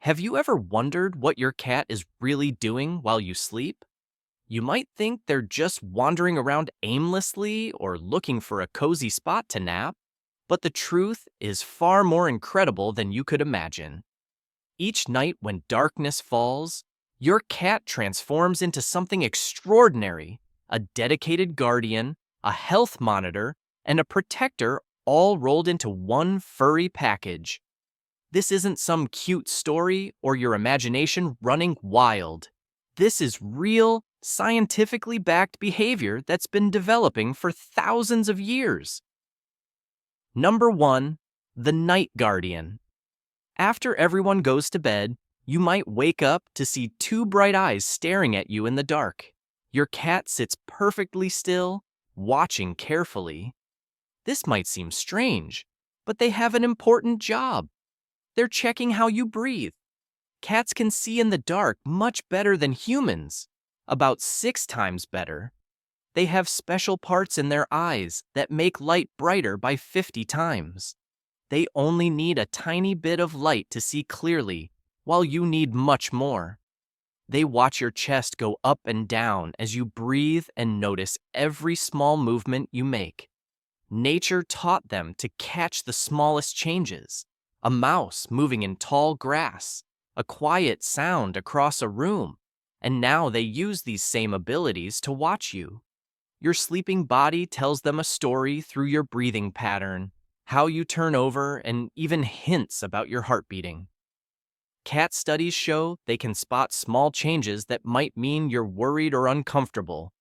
Have you ever wondered what your cat is really doing while you sleep? You might think they're just wandering around aimlessly or looking for a cozy spot to nap, but the truth is far more incredible than you could imagine. Each night when darkness falls, your cat transforms into something extraordinary: a dedicated guardian, a health monitor, and a protector all rolled into one furry package. This isn't some cute story or your imagination running wild. This is real, scientifically backed behavior that's been developing for thousands of years. Number 1. The Night Guardian. After everyone goes to bed, you might wake up to see two bright eyes staring at you in the dark. Your cat sits perfectly still, watching carefully. This might seem strange, but they have an important job. They're checking how you breathe. Cats can see in the dark much better than humans, about 6 times better. They have special parts in their eyes that make light brighter by 50 times. They only need a tiny bit of light to see clearly, while you need much more. They watch your chest go up and down as you breathe and notice every small movement you make. Nature taught them to catch the smallest changes: a mouse moving in tall grass, a quiet sound across a room, and now they use these same abilities to watch you. Your sleeping body tells them a story through your breathing pattern, how you turn over, and even hints about your heart beating. Cat studies show they can spot small changes that might mean you're worried or uncomfortable.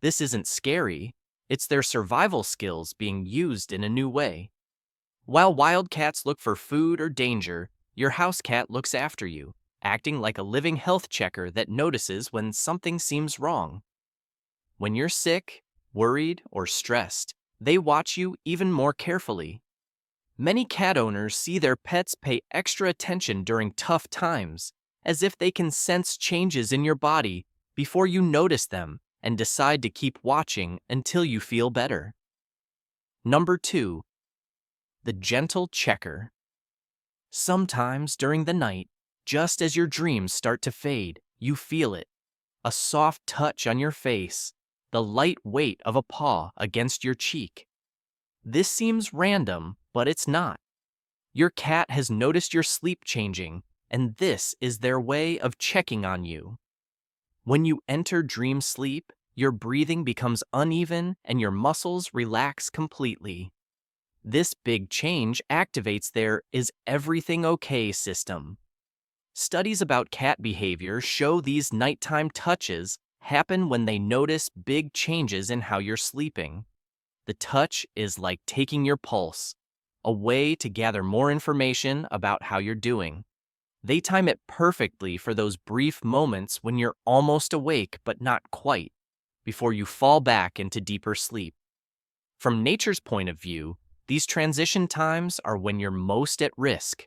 This isn't scary, it's their survival skills being used in a new way. While wild cats look for food or danger, your house cat looks after you, acting like a living health checker that notices when something seems wrong. When you're sick, worried, or stressed, they watch you even more carefully. Many cat owners see their pets pay extra attention during tough times, as if they can sense changes in your body before you notice them and decide to keep watching until you feel better. Number 2. The Gentle Checker. Sometimes during the night, just as your dreams start to fade, you feel it. A soft touch on your face, the light weight of a paw against your cheek. This seems random, but it's not. Your cat has noticed your sleep changing, and this is their way of checking on you. When you enter dream sleep, your breathing becomes uneven and your muscles relax completely. This big change activates their "is everything okay" system. Studies about cat behavior show these nighttime touches happen when they notice big changes in how you're sleeping. The touch is like taking your pulse, a way to gather more information about how you're doing. They time it perfectly for those brief moments when you're almost awake but not quite, before you fall back into deeper sleep. From nature's point of view, these transition times are when you're most at risk.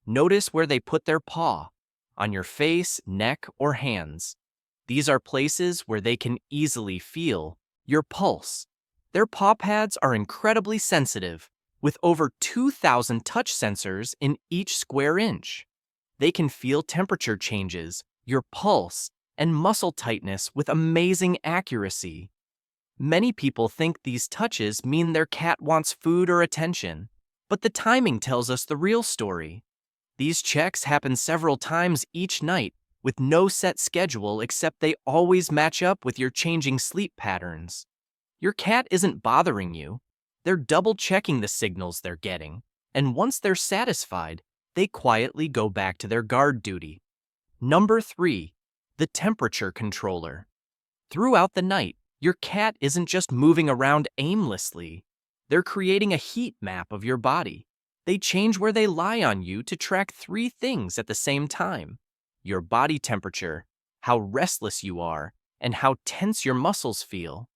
Notice where they put their paw: on your face, neck, or hands. These are places where they can easily feel your pulse. Their paw pads are incredibly sensitive, with over 2,000 touch sensors in each square inch. They can feel temperature changes, your pulse, and muscle tightness with amazing accuracy. Many people think these touches mean their cat wants food or attention, but the timing tells us the real story. These checks happen several times each night, with no set schedule except they always match up with your changing sleep patterns. Your cat isn't bothering you. They're double-checking the signals they're getting, and once they're satisfied, they quietly go back to their guard duty. Number 3. The Temperature Controller. Throughout the night, your cat isn't just moving around aimlessly. They're creating a heat map of your body. They change where they lie on you to track 3 things at the same time: your body temperature, how restless you are, and how tense your muscles feel.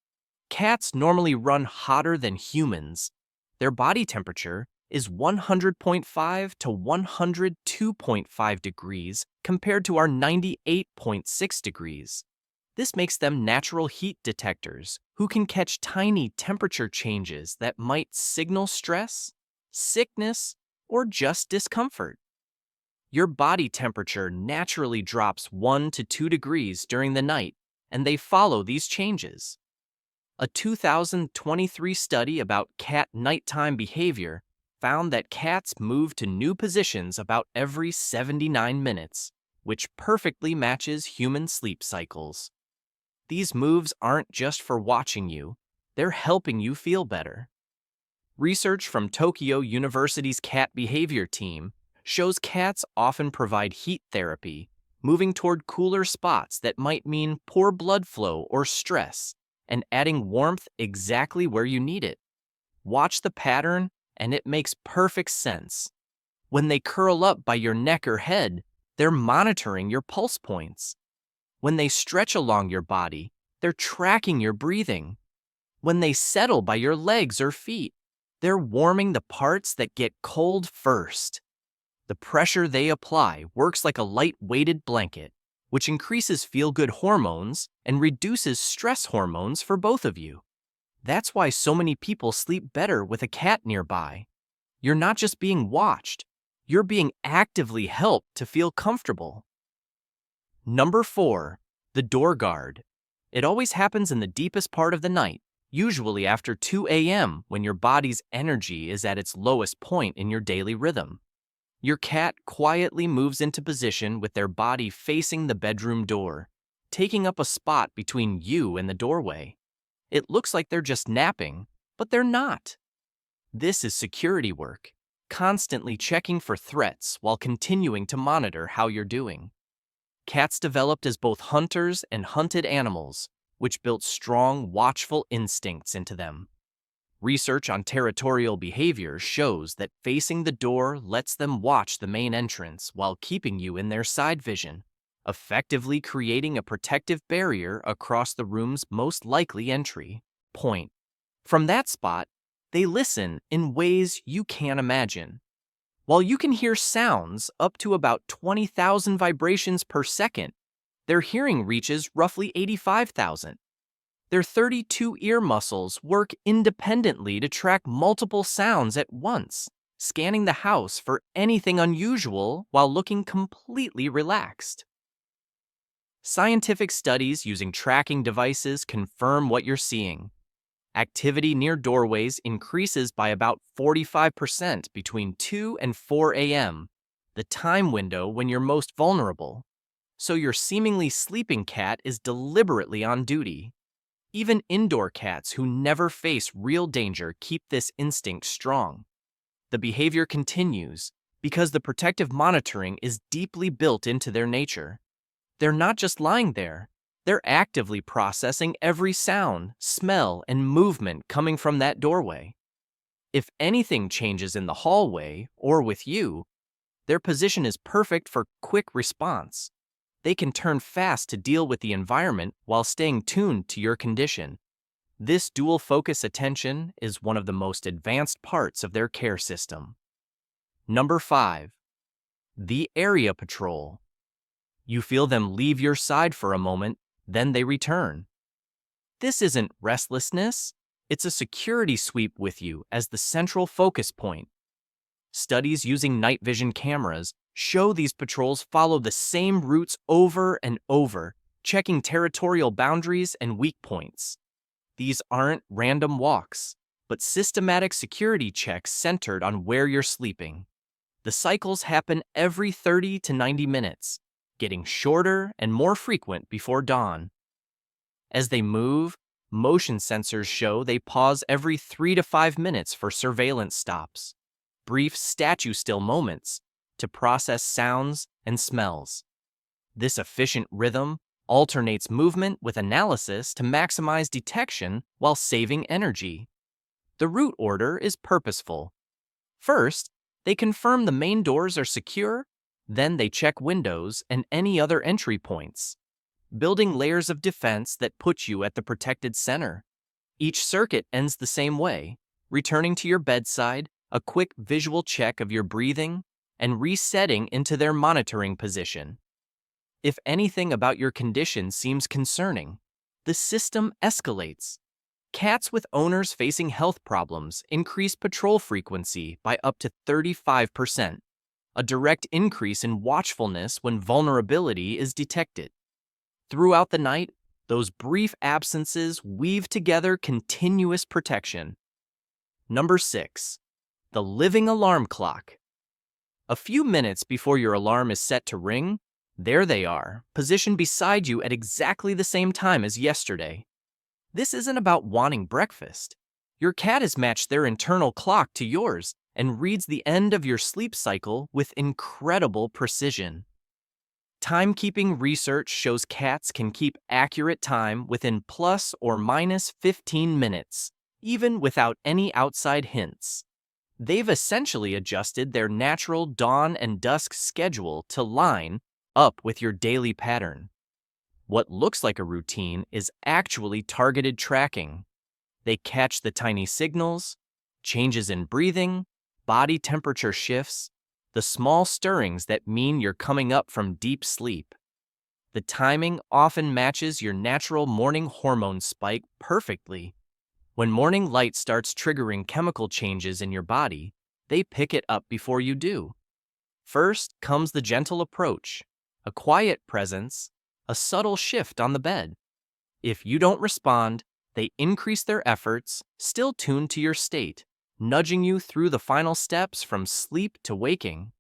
Cats normally run hotter than humans. Their body temperature is 100.5 to 102.5 degrees compared to our 98.6 degrees. This makes them natural heat detectors who can catch tiny temperature changes that might signal stress, sickness, or just discomfort. Your body temperature naturally drops 1 to 2 degrees during the night, and they follow these changes. A 2023 study about cat nighttime behavior found that cats move to new positions about every 79 minutes, which perfectly matches human sleep cycles. These moves aren't just for watching you, they're helping you feel better. Research from Tokyo University's cat behavior team shows cats often provide heat therapy, moving toward cooler spots that might mean poor blood flow or stress, and adding warmth exactly where you need it. Watch the pattern, and it makes perfect sense. When they curl up by your neck or head, they're monitoring your pulse points. When they stretch along your body, they're tracking your breathing. When they settle by your legs or feet, they're warming the parts that get cold first. The pressure they apply works like a light-weighted blanket, which increases feel-good hormones and reduces stress hormones for both of you. That's why so many people sleep better with a cat nearby. You're not just being watched, you're being actively helped to feel comfortable. Number 4, the door guard. It always happens in the deepest part of the night, usually after 2 a.m. when your body's energy is at its lowest point in your daily rhythm. Your cat quietly moves into position with their body facing the bedroom door, taking up a spot between you and the doorway. It looks like they're just napping, but they're not. This is security work, constantly checking for threats while continuing to monitor how you're doing. Cats developed as both hunters and hunted animals, which built strong, watchful instincts into them. Research on territorial behavior shows that facing the door lets them watch the main entrance while keeping you in their side vision, effectively creating a protective barrier across the room's most likely entry point. From that spot, they listen in ways you can't imagine. While you can hear sounds up to about 20,000 vibrations per second, their hearing reaches roughly 85,000. Their 32 ear muscles work independently to track multiple sounds at once, scanning the house for anything unusual while looking completely relaxed. Scientific studies using tracking devices confirm what you're seeing. Activity near doorways increases by about 45% between 2 and 4 a.m., the time window when you're most vulnerable. So your seemingly sleeping cat is deliberately on duty. Even indoor cats who never face real danger keep this instinct strong. The behavior continues because the protective monitoring is deeply built into their nature. They're not just lying there, they're actively processing every sound, smell, and movement coming from that doorway. If anything changes in the hallway or with you, their position is perfect for quick response. They can turn fast to deal with the environment while staying tuned to your condition. This dual focus attention is one of the most advanced parts of their care system. Number 5. The area patrol. You feel them leave your side for a moment, then they return. This isn't restlessness, it's a security sweep with you as the central focus point. Studies using night vision cameras show these patrols follow the same routes over and over, checking territorial boundaries and weak points. These aren't random walks, but systematic security checks centered on where you're sleeping. The cycles happen every 30 to 90 minutes, getting shorter and more frequent before dawn. As they move, motion sensors show they pause every 3 to 5 minutes for surveillance stops, brief statue-still moments to process sounds and smells. This efficient rhythm alternates movement with analysis to maximize detection while saving energy. The route order is purposeful. First, they confirm the main doors are secure, then they check windows and any other entry points, building layers of defense that put you at the protected center. Each circuit ends the same way, returning to your bedside, a quick visual check of your breathing, and resetting into their monitoring position. If anything about your condition seems concerning, the system escalates. Cats with owners facing health problems increase patrol frequency by up to 35%, a direct increase in watchfulness when vulnerability is detected. Throughout the night, those brief absences weave together continuous protection. Number 6. The living alarm clock. A few minutes before your alarm is set to ring, there they are, positioned beside you at exactly the same time as yesterday. This isn't about wanting breakfast. Your cat has matched their internal clock to yours and reads the end of your sleep cycle with incredible precision. Timekeeping research shows cats can keep accurate time within plus or minus 15 minutes, even without any outside hints. They've essentially adjusted their natural dawn and dusk schedule to line up with your daily pattern. What looks like a routine is actually targeted tracking. They catch the tiny signals, changes in breathing, body temperature shifts, the small stirrings that mean you're coming up from deep sleep. The timing often matches your natural morning hormone spike perfectly. When morning light starts triggering chemical changes in your body, they pick it up before you do. First comes the gentle approach, a quiet presence, a subtle shift on the bed. If you don't respond, they increase their efforts, still tuned to your state, nudging you through the final steps from sleep to waking.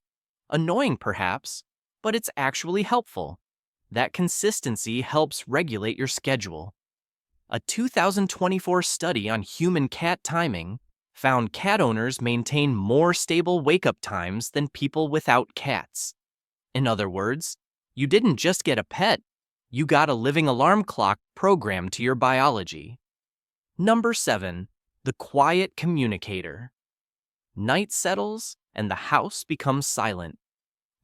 Annoying perhaps, but it's actually helpful. That consistency helps regulate your schedule. A 2024 study on human cat timing found cat owners maintain more stable wake-up times than people without cats. In other words, you didn't just get a pet, you got a living alarm clock programmed to your biology. Number 7. The quiet communicator. Night settles and the house becomes silent.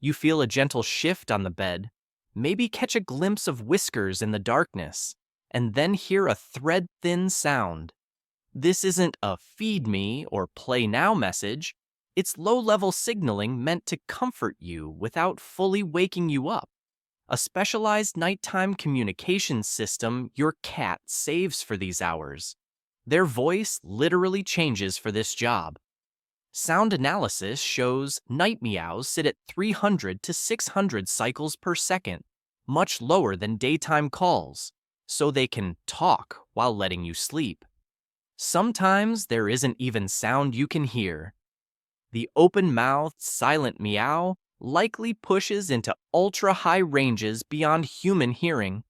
You feel a gentle shift on the bed, maybe catch a glimpse of whiskers in the darkness, and then hear a thread-thin sound. This isn't a feed me or play now message. It's low-level signaling meant to comfort you without fully waking you up. A specialized nighttime communication system your cat saves for these hours. Their voice literally changes for this job. Sound analysis shows night meows sit at 300 to 600 cycles per second, much lower than daytime calls, so they can talk while letting you sleep. Sometimes there isn't even sound you can hear. The open-mouthed, silent meow likely pushes into ultra-high ranges beyond human hearing,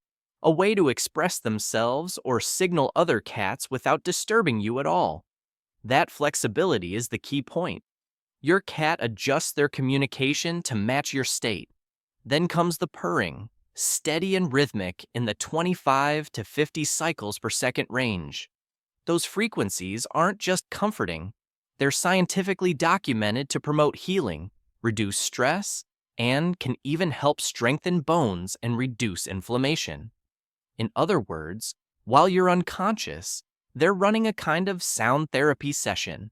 a way to express themselves or signal other cats without disturbing you at all. That flexibility is the key point. Your cat adjusts their communication to match your state. Then comes the purring, steady and rhythmic in the 25 to 50 cycles per second range. Those frequencies aren't just comforting, they're scientifically documented to promote healing, reduce stress, and can even help strengthen bones and reduce inflammation. In other words, while you're unconscious, they're running a kind of sound therapy session.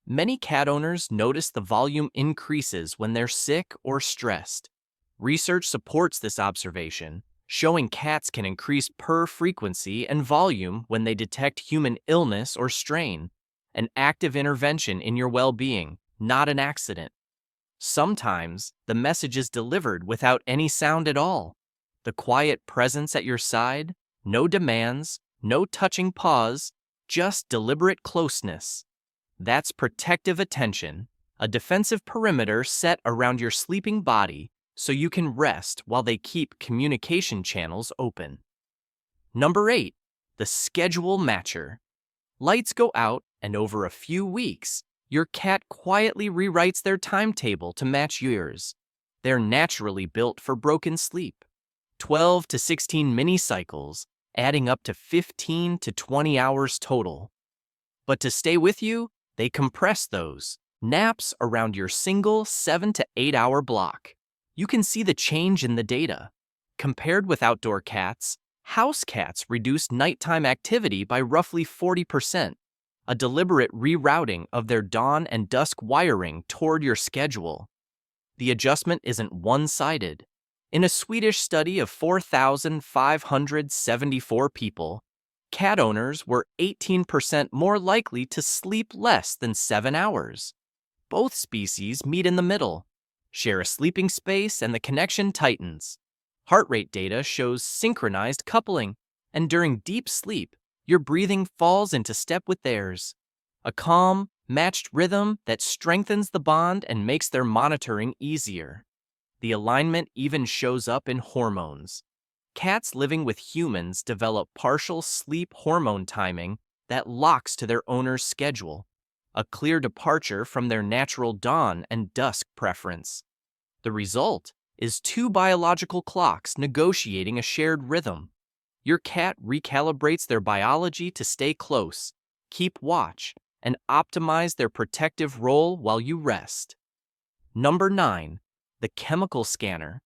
Many cat owners notice the volume increases when they're sick or stressed. Research supports this observation, showing cats can increase purr frequency and volume when they detect human illness or strain, an active intervention in your well-being, not an accident. Sometimes, the message is delivered without any sound at all. The quiet presence at your side, no demands, no touching paws, just deliberate closeness. That's protective attention, a defensive perimeter set around your sleeping body so you can rest while they keep communication channels open. Number 8. The schedule matcher. Lights go out, and over a few weeks, your cat quietly rewrites their timetable to match yours. They're naturally built for broken sleep. 12 to 16 mini cycles, adding up to 15 to 20 hours total. But to stay with you, they compress those naps around your single 7 to 8 hour block. You can see the change in the data. Compared with outdoor cats, house cats reduce nighttime activity by roughly 40%, a deliberate rerouting of their dawn and dusk wiring toward your schedule. The adjustment isn't one-sided. In a Swedish study of 4,574 people, cat owners were 18% more likely to sleep less than 7 hours. Both species meet in the middle, Share a sleeping space and the connection tightens. Heart rate data shows synchronized coupling, and during deep sleep, your breathing falls into step with theirs. A calm, matched rhythm that strengthens the bond and makes their monitoring easier. The alignment even shows up in hormones. Cats living with humans develop partial sleep hormone timing that locks to their owner's schedule, a clear departure from their natural dawn and dusk preference. The result is two biological clocks negotiating a shared rhythm. Your cat recalibrates their biology to stay close, keep watch, and optimize their protective role while you rest. Number 9. The chemical scanner.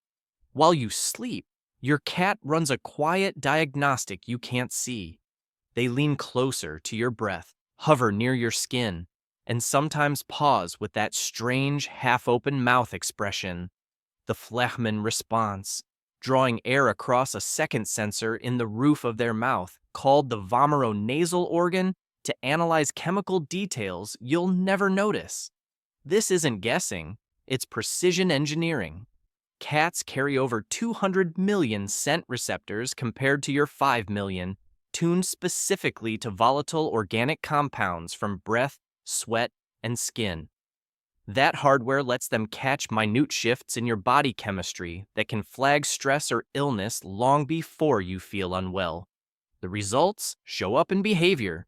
While you sleep, your cat runs a quiet diagnostic you can't see. They lean closer to your breath, hover near your skin, and sometimes pause with that strange half-open mouth expression. The Flechman response, drawing air across a second sensor in the roof of their mouth, called the vomeronasal organ, to analyze chemical details you'll never notice. This isn't guessing, it's precision engineering. Cats carry over 200 million scent receptors compared to your 5 million, tuned specifically to volatile organic compounds from breath, sweat, and skin. That hardware lets them catch minute shifts in your body chemistry that can flag stress or illness long before you feel unwell. The results show up in behavior.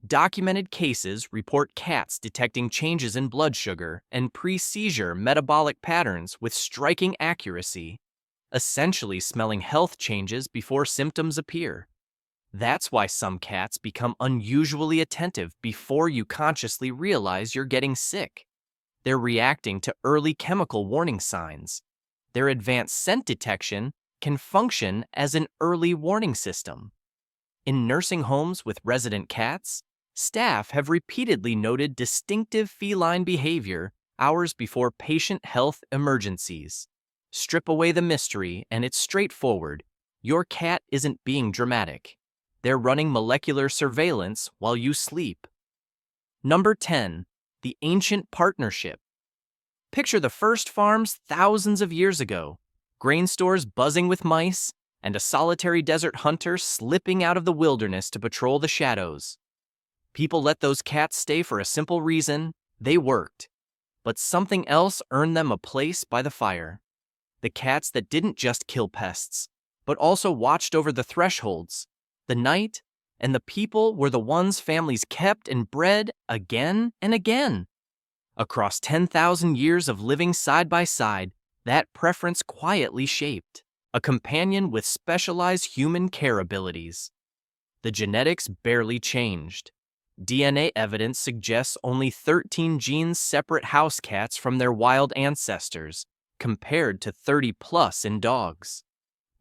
Documented cases report cats detecting changes in blood sugar and pre-seizure metabolic patterns with striking accuracy, essentially smelling health changes before symptoms appear. That's why some cats become unusually attentive before you consciously realize you're getting sick. They're reacting to early chemical warning signs. Their advanced scent detection can function as an early warning system. In nursing homes with resident cats, staff have repeatedly noted distinctive feline behavior hours before patient health emergencies. Strip away the mystery and it's straightforward. Your cat isn't being dramatic. They're running molecular surveillance while you sleep. Number 10. The ancient partnership. Picture the first farms thousands of years ago, grain stores buzzing with mice, and a solitary desert hunter slipping out of the wilderness to patrol the shadows. People let those cats stay for a simple reason: they worked. But something else earned them a place by the fire. The cats that didn't just kill pests, but also watched over the thresholds. The night and the people were the ones families kept and bred again and again. Across 10,000 years of living side by side, that preference quietly shaped a companion with specialized human care abilities. The genetics barely changed. DNA evidence suggests only 13 genes separate house cats from their wild ancestors, compared to 30 plus in dogs.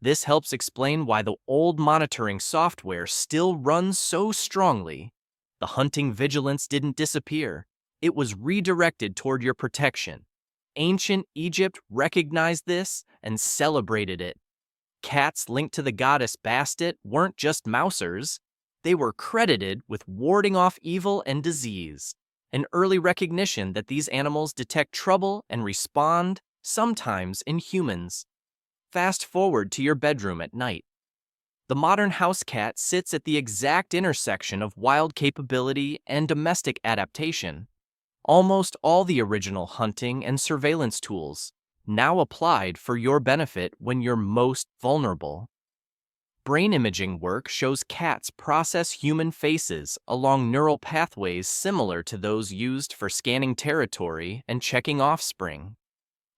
This helps explain why the old monitoring software still runs so strongly. The hunting vigilance didn't disappear. It was redirected toward your protection. Ancient Egypt recognized this and celebrated it. Cats linked to the goddess Bastet weren't just mousers. They were credited with warding off evil and disease, an early recognition that these animals detect trouble and respond, sometimes in humans. Fast forward to your bedroom at night. The modern house cat sits at the exact intersection of wild capability and domestic adaptation. Almost all the original hunting and surveillance tools, now applied for your benefit when you're most vulnerable. Brain imaging work shows cats process human faces along neural pathways similar to those used for scanning territory and checking offspring.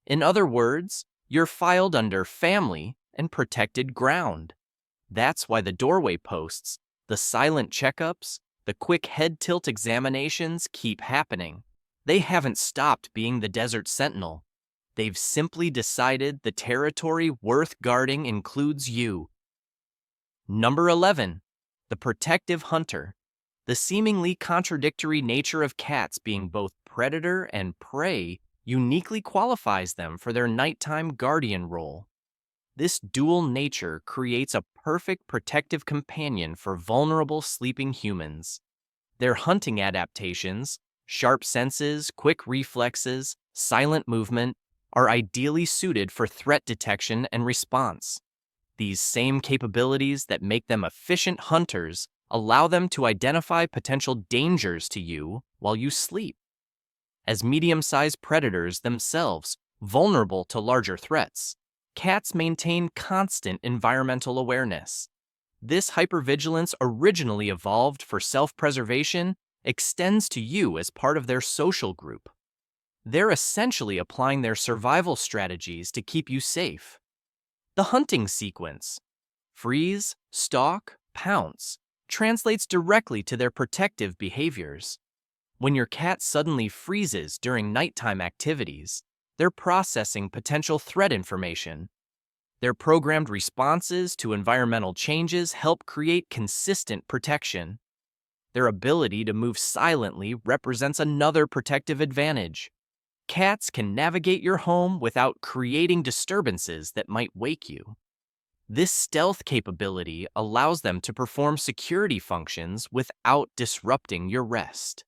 In other words, you're filed under family and protected ground. That's why the doorway posts, the silent checkups, the quick head tilt examinations keep happening. They haven't stopped being the desert sentinel. They've simply decided the territory worth guarding includes you. Number 11. The protective hunter. The seemingly contradictory nature of cats being both predator and prey uniquely qualifies them for their nighttime guardian role. This dual nature creates a perfect protective companion for vulnerable sleeping humans. Their hunting adaptations, sharp senses, quick reflexes, silent movement, are ideally suited for threat detection and response. These same capabilities that make them efficient hunters allow them to identify potential dangers to you while you sleep. As medium-sized predators themselves, vulnerable to larger threats, cats maintain constant environmental awareness. This hypervigilance originally evolved for self-preservation extends to you as part of their social group. They're essentially applying their survival strategies to keep you safe. The hunting sequence, freeze, stalk, pounce, translates directly to their protective behaviors. When your cat suddenly freezes during nighttime activities, they're processing potential threat information. Their programmed responses to environmental changes help create consistent protection. Their ability to move silently represents another protective advantage. Cats can navigate your home without creating disturbances that might wake you. This stealth capability allows them to perform security functions without disrupting your rest.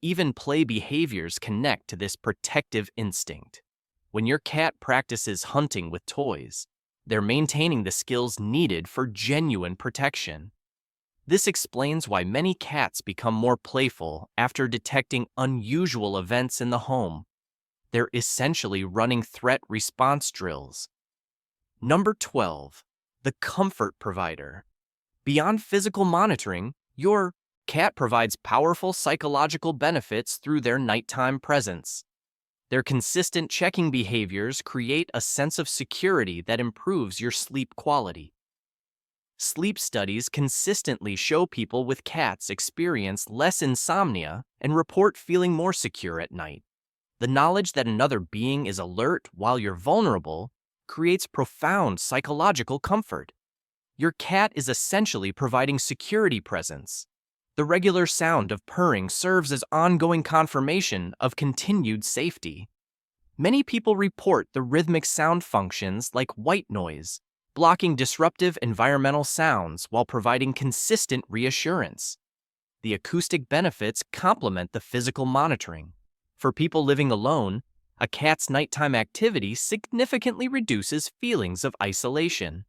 Even play behaviors connect to this protective instinct. When your cat practices hunting with toys, they're maintaining the skills needed for genuine protection. This explains why many cats become more playful after detecting unusual events in the home. They're essentially running threat response drills. Number 12, the comfort provider. Beyond physical monitoring, your cat provides powerful psychological benefits through their nighttime presence. Their consistent checking behaviors create a sense of security that improves your sleep quality. Sleep studies consistently show people with cats experience less insomnia and report feeling more secure at night. The knowledge that another being is alert while you're vulnerable creates profound psychological comfort. Your cat is essentially providing security presence. The regular sound of purring serves as ongoing confirmation of continued safety. Many people report the rhythmic sound functions like white noise, blocking disruptive environmental sounds while providing consistent reassurance. The acoustic benefits complement the physical monitoring. For people living alone, a cat's nighttime activity significantly reduces feelings of isolation.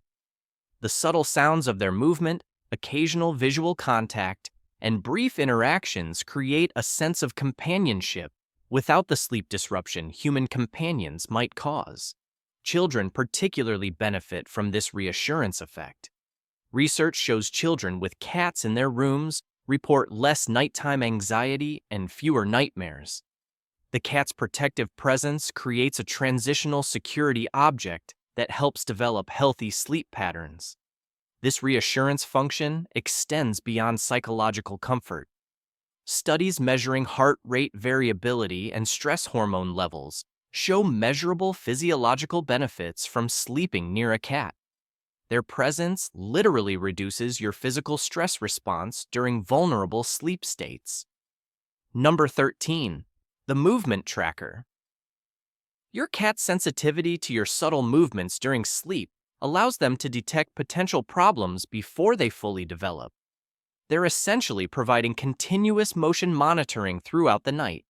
The subtle sounds of their movement, occasional visual contact, and brief interactions create a sense of companionship without the sleep disruption human companions might cause. Children particularly benefit from this reassurance effect. Research shows children with cats in their rooms report less nighttime anxiety and fewer nightmares. The cat's protective presence creates a transitional security object that helps develop healthy sleep patterns. This reassurance function extends beyond psychological comfort. Studies measuring heart rate variability and stress hormone levels show measurable physiological benefits from sleeping near a cat. Their presence literally reduces your physical stress response during vulnerable sleep states. Number 13. The movement tracker. Your cat's sensitivity to your subtle movements during sleep allows them to detect potential problems before they fully develop. They're essentially providing continuous motion monitoring throughout the night.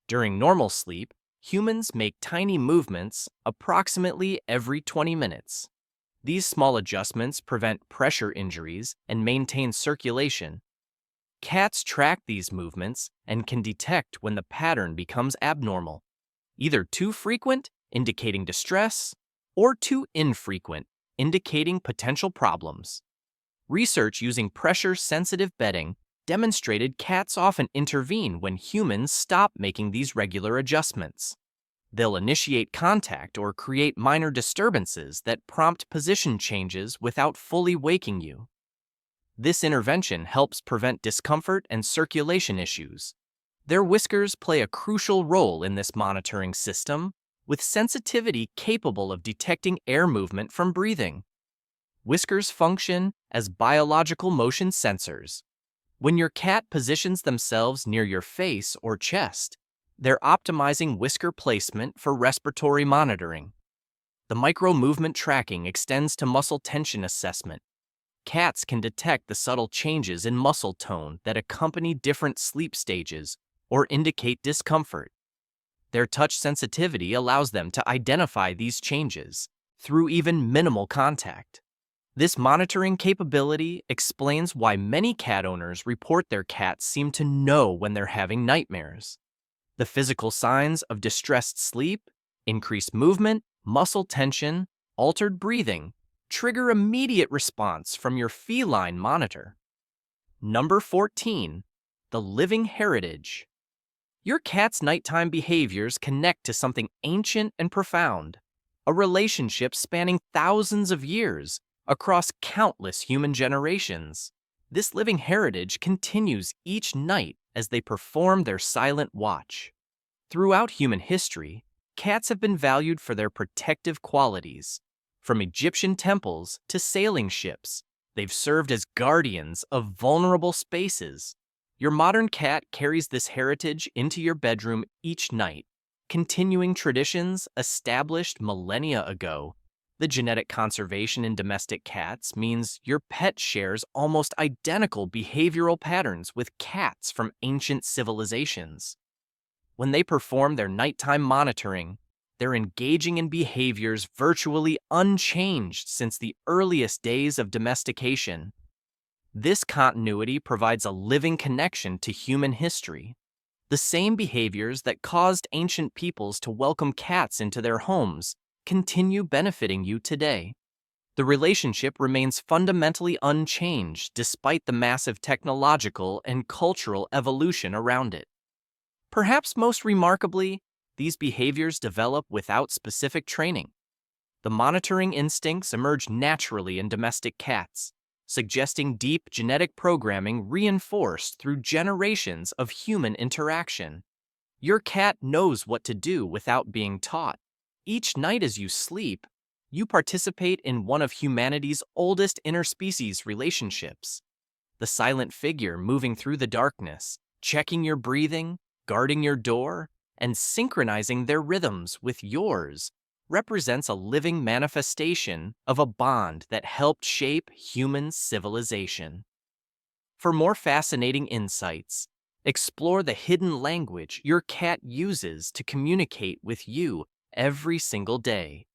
During normal sleep, humans make tiny movements approximately every 20 minutes. These small adjustments prevent pressure injuries and maintain circulation. Cats track these movements and can detect when the pattern becomes abnormal, either too frequent, indicating distress, or too infrequent, indicating potential problems. Research using pressure-sensitive bedding demonstrated cats often intervene when humans stop making these regular adjustments. They'll initiate contact or create minor disturbances that prompt position changes without fully waking you. This intervention helps prevent discomfort and circulation issues. Their whiskers play a crucial role in this monitoring system, with sensitivity capable of detecting air movement from breathing. Whiskers function as biological motion sensors. When your cat positions themselves near your face or chest, they're optimizing whisker placement for respiratory monitoring. The micro-movement tracking extends to muscle tension assessment. Cats can detect the subtle changes in muscle tone that accompany different sleep stages or indicate discomfort. Their touch sensitivity allows them to identify these changes through even minimal contact. This monitoring capability explains why many cat owners report their cats seem to know when they're having nightmares. The physical signs of distressed sleep, increased movement, muscle tension, altered breathing trigger immediate response from your feline monitor. Number 14, the living heritage. Your cat's nighttime behaviors connect to something ancient and profound, a relationship spanning thousands of years across countless human generations. This living heritage continues each night as they perform their silent watch. Throughout human history, cats have been valued for their protective qualities. From Egyptian temples to sailing ships, they've served as guardians of vulnerable spaces. Your modern cat carries this heritage into your bedroom each night, continuing traditions established millennia ago. The genetic conservation in domestic cats means your pet shares almost identical behavioral patterns with cats from ancient civilizations. When they perform their nighttime monitoring, they're engaging in behaviors virtually unchanged since the earliest days of domestication. This continuity provides a living connection to human history. The same behaviors that caused ancient peoples to welcome cats into their homes continue benefiting you today. The relationship remains fundamentally unchanged despite the massive technological and cultural evolution around it. Perhaps most remarkably, these behaviors develop without specific training. The monitoring instincts emerge naturally in domestic cats, suggesting deep genetic programming reinforced through generations of human interaction. Your cat knows what to do without being taught. Each night as you sleep, you participate in one of humanity's oldest interspecies relationships. The silent figure moving through the darkness, checking your breathing, guarding your door, and synchronizing their rhythms with yours represents a living manifestation of a bond that helped shape human civilization. For more fascinating insights, explore the hidden language your cat uses to communicate with you every single day.